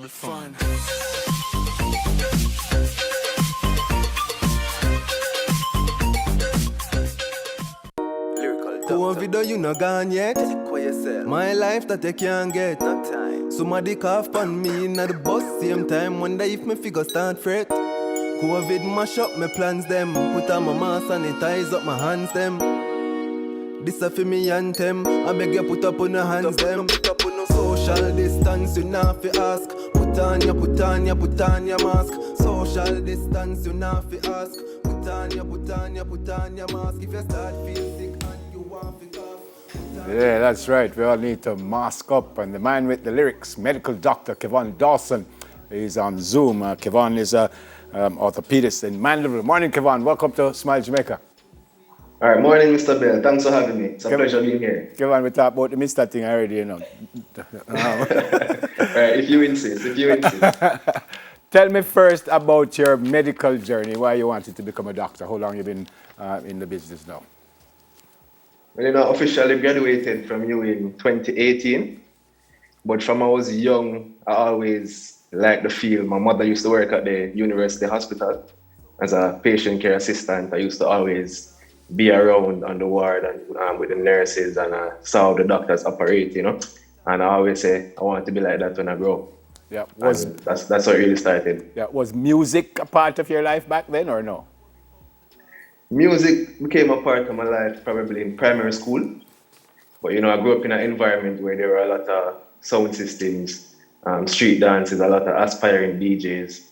be fun. Lyrical Doctor. COVID, you not gone yet. Check for yourself. My life that you can't get. No time. Somebody cough on me in the bus same time. Wonder if me figure start fret. COVID mash up my plans them. Put on my mask, sanitize up my hands them. This a for me anthem. I beg you put up on your hands them. Social distance you not fi ask. Put on your mask. Social distance you not fi ask. Put on your mask. If you start feel sick and you want fi cough. Yeah, that's right. We all need to mask up. And the man with the lyrics, medical doctor Kevonne Dawson, is on Zoom. Kevonne is a orthopedist in Mandeville. Morning, Kevonne. Welcome to Smile Jamaica. All right, morning, Mr. Bell. Thanks for having me. It's a pleasure being here. Kevonne, we talked about the Mr. thing already, you know. All right, if you insist. Tell me first about your medical journey, why you wanted to become a doctor. How long you been in the business now? Well, officially graduated from you in 2018, but from I was young, I always liked the field. My mother used to work at the university hospital as a patient care assistant. I used to always be around on the ward and with the nurses, and I saw the doctors operate, And I always say I want to be like that when I grow up. Yeah, that's how it really started. Yeah, was music a part of your life back then or no? Music became a part of my life probably in primary school. But I grew up in an environment where there were a lot of sound systems, street dances, a lot of aspiring DJs.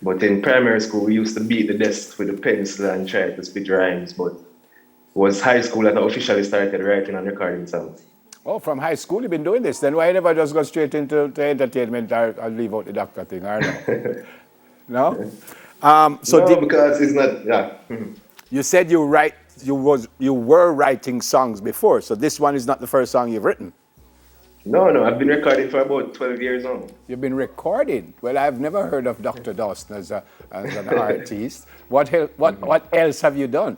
But in primary school, we used to beat the desk with a pencil and try to spit rhymes. But it was high school that I officially started writing and recording songs. Oh, from high school you've been doing this. Then why never just go straight into entertainment or leave out the doctor thing, or no? No? Because it's not, yeah. You said you were writing songs before, so this one is not the first song you've written. No, I've been recording for about 12 years now. You've been recording? Well, I've never heard of Dr. Dawson as an artist. What else have you done?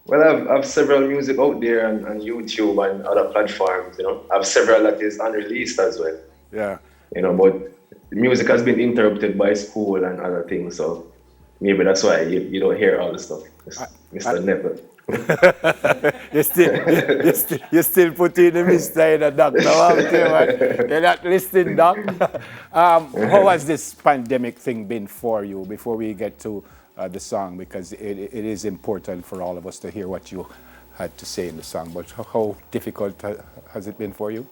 Well, I've several music out there on YouTube and other platforms, I have several that is unreleased as well. Yeah. But the music has been interrupted by school and other things, so maybe that's why you don't hear all the stuff, Mr. Nepper. you still put in the Mr. in the doctor. You're not listening, doc. How has this pandemic thing been for you before we get to the song? Because it is important for all of us to hear what you had to say in the song. But how difficult has it been for you?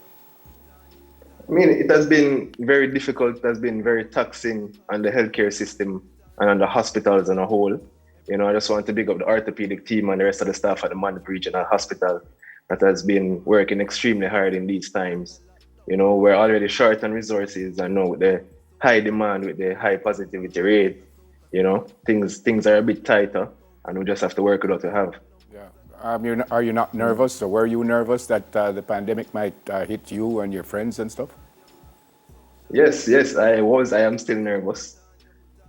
I mean, it has been very difficult. It has been very taxing on the healthcare system and on the hospitals as a whole. I just want to big up the orthopedic team and the rest of the staff at the Mandeville Regional Hospital that has been working extremely hard in these times. We're already short on resources, and now with the high demand, with the high positivity rate, things are a bit tighter, and we just have to work with what we have. Yeah. Are you not nervous, or were you nervous that the pandemic might hit you and your friends and stuff? Yes, I was. I am still nervous,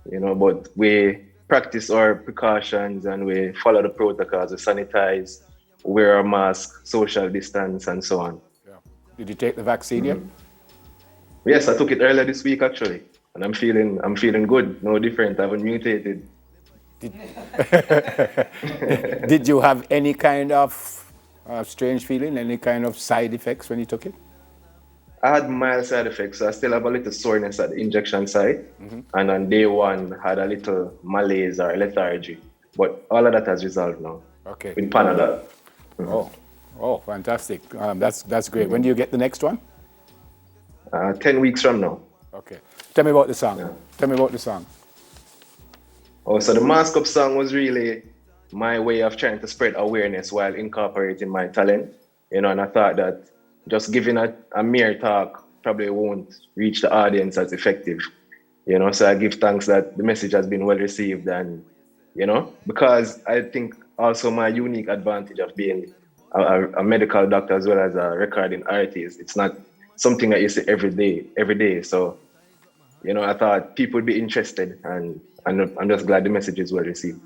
but we practice our precautions and we follow the protocols. We sanitize, wear a mask, social distance, and so on. Yeah. Did you take the vaccine yet? Yes, I took it earlier this week actually, and I'm feeling good. No different. I haven't mutated. Did you have any kind of strange feeling, any kind of side effects when you took it? I had mild side effects. So I still have a little soreness at the injection site. And on day one, had a little malaise or lethargy. But all of that has resolved now. Okay. With Panadol. Oh, fantastic. That's great. When do you get the next one? 10 weeks from now. Okay. Tell me about the song. Yeah. Tell me about the song. Oh, so the Mask Up song was really my way of trying to spread awareness while incorporating my talent. And I thought that just giving a mere talk probably won't reach the audience as effective, So I give thanks that the message has been well received, and because I think also my unique advantage of being a medical doctor as well as a recording artist, it's not something that you see every day. So, I thought people would be interested, and I'm just glad the message is well received.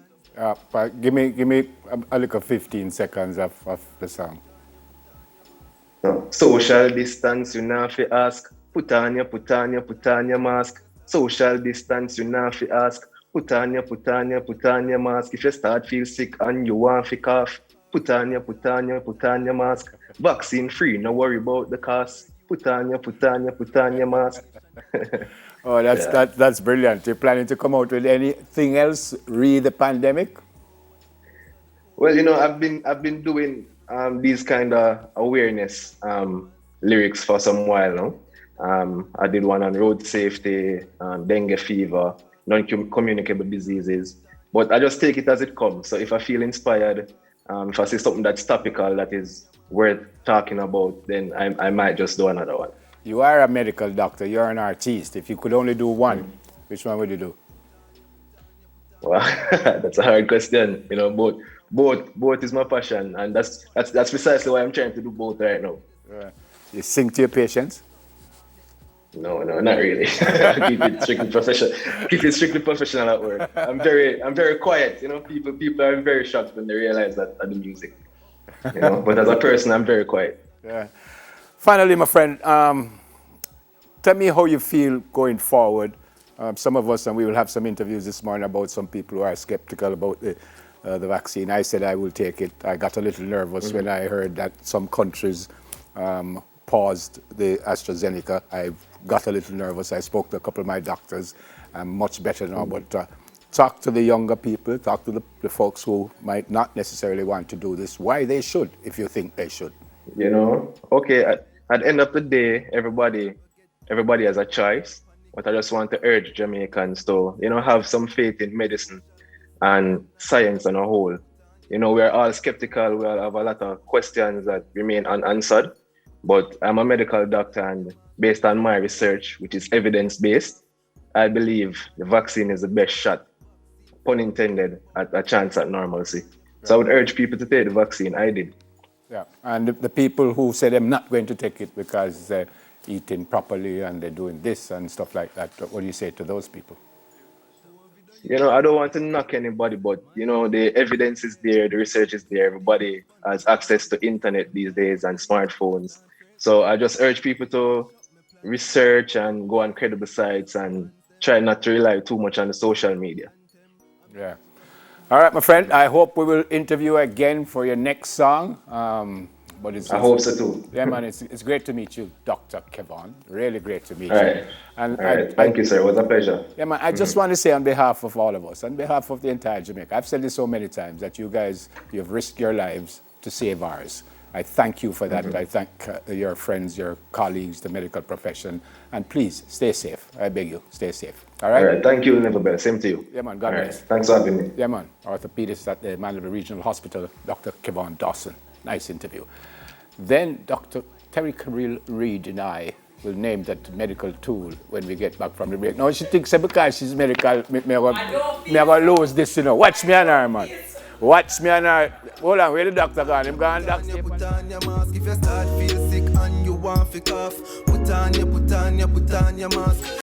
But give me a little 15 seconds of the song. So, social distance, you not fi ask. put on your mask. Social distance, you not fi ask. Put on your mask. If you start feel sick and you want fi cough, put on your mask. Vaccine free, no worry about the cost. Put on your mask. Oh, that's brilliant. You're planning to come out with anything else re the pandemic? Well, you know, I've been doing these kind of awareness lyrics for some while now. I did one on road safety, dengue fever, non-communicable diseases. But I just take it as it comes. So if I feel inspired, if I see something that's topical that is worth talking about, then I might just do another one. You are a medical doctor. You're an artist. If you could only do one, which one would you do? Well, that's a hard question. You know, both is my passion, and that's precisely why I'm trying to do both right now. You sing to your patients? No, not really. Keep it strictly professional. Keep it strictly professional at work. I'm very quiet. You know, people are very shocked when they realize that I do music. You know, but as a person, I'm very quiet. Yeah. Finally, my friend, tell me how you feel going forward. Some of us, and we will have some interviews this morning about some people who are skeptical about the vaccine. I said I will take it. I got a little nervous when I heard that some countries paused the AstraZeneca. I got a little nervous. I spoke to a couple of my doctors. I'm much better now, but talk to the younger people, talk to the folks who might not necessarily want to do this, why they should, if you think they should. You know, okay, at the end of the day, everybody has a choice, but I just want to urge Jamaicans to, you know, have some faith in medicine and science on a whole. You know, we're all skeptical, we all have a lot of questions that remain unanswered, but I'm a medical doctor, and based on my research, which is evidence-based, I believe the vaccine is the best shot, pun intended, at a chance at normalcy. So I would urge people to take the vaccine. I did. Yeah, and the people who say they're not going to take it because they're eating properly and they're doing this and stuff like that, what do you say to those people? You know, I don't want to knock anybody, but, you know, the evidence is there, the research is there. Everybody has access to internet these days and smartphones. So I just urge people to research and go on credible sites and try not to rely too much on the social media. Yeah. All right, my friend, I hope we will interview again for your next song. I hope so too. Yeah, man, it's great to meet you, Dr. Kevonne. Really great to meet All you. right. And all right. Thank you, sir. It was a pleasure. Yeah, man, I just want to say on behalf of all of us, on behalf of the entire Jamaica, I've said this so many times that you guys, you've risked your lives to save ours. I thank you for that. I thank your friends, your colleagues, the medical profession. And please, stay safe. I beg you, stay safe. All right? All right. Thank you, Neverbell. Same to you. Yeah, man. God bless. Right. Thanks for having me. Yeah, man. Orthopedist at the Mandeville Regional Hospital, Dr. Kevonne Dawson. Nice interview. Then Dr. Terry Carril Reed and I will name that medical tool when we get back from the break. Now, she thinks because she's medical, me going to lose this, you know. Watch me on her, man. Watch me on her. Hold on, where the doctor gone? Him gone, doctor. Put on your mask if you start feel sick and you want to cough. Put on your mask.